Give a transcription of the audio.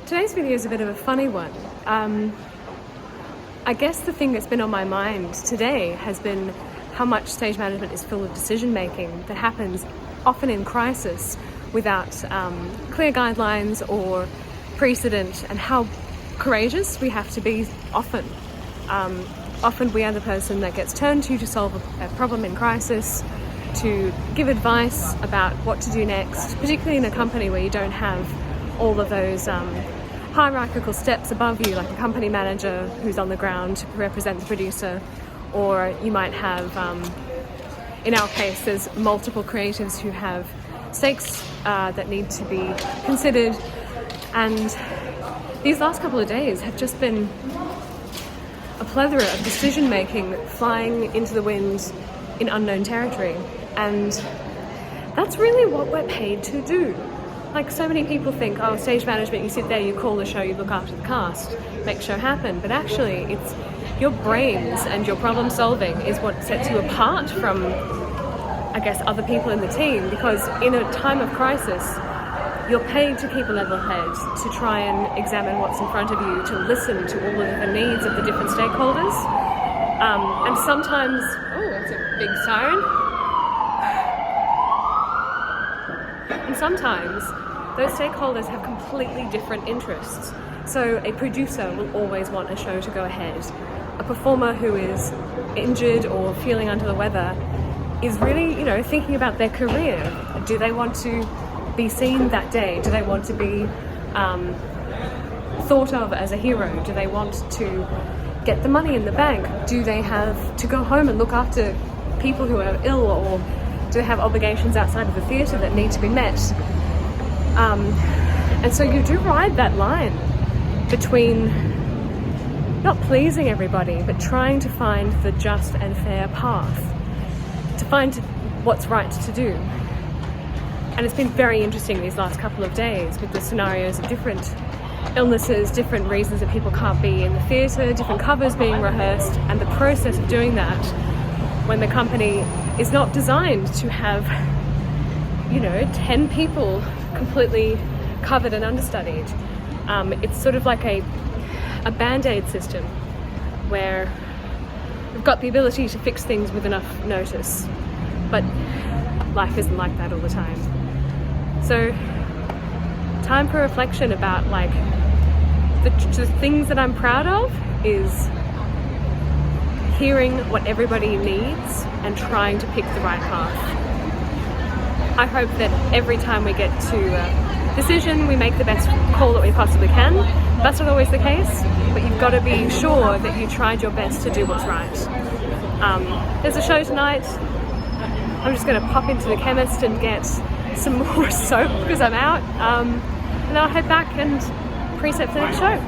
Today's video is a bit of a funny one. I guess the thing that's been on my mind today has been how much stage management is full of decision making that happens often in crisis without clear guidelines or precedent, and how courageous we have to be often. Often we are the person that gets turned to solve a problem in crisis, to give advice about what to do next, particularly in a company where you don't have all of those hierarchical steps above you, like a company manager who's on the ground to represent the producer, or you might have, in our case, there's multiple creatives who have stakes that need to be considered. And these last couple of days have just been a plethora of decision making flying into the wind in unknown territory. And that's really what we're paid to do. Like, so many people think, oh, stage management, you sit there, you call the show, you look after the cast, make show happen. But actually, it's your brains and your problem solving is what sets you apart from, I guess, other people in the team. Because in a time of crisis, you're paid to keep a level head, to try and examine what's in front of you, to listen to all of the needs of the different stakeholders. And sometimes, oh, that's a big siren. And sometimes those stakeholders have completely different interests. So a producer will always want a show to go ahead. A performer who is injured or feeling under the weather is really, thinking about their career. Do they want to be seen that day? Do they want to be thought of as a hero? Do they want to get the money in the bank? Do they have to go home and look after people who are ill, or do they have obligations outside of the theatre that need to be met? And so you do ride that line between not pleasing everybody, but trying to find the just and fair path, to find what's right to do. And it's been very interesting these last couple of days with the scenarios of different illnesses, different reasons that people can't be in the theatre, different covers being rehearsed, and the process of doing that when the company is not designed to have, 10 people completely covered and understudied. It's sort of like a band-aid system where we've got the ability to fix things with enough notice, but life isn't like that all the time. So, time for reflection about the things that I'm proud of is hearing what everybody needs and trying to pick the right path. I hope that every time we get to a decision, we make the best call that we possibly can. That's not always the case, but you've got to be sure that you tried your best to do what's right. There's a show tonight. I'm just going to pop into the chemist and get some more soap because I'm out. And then I'll head back and precept the next show.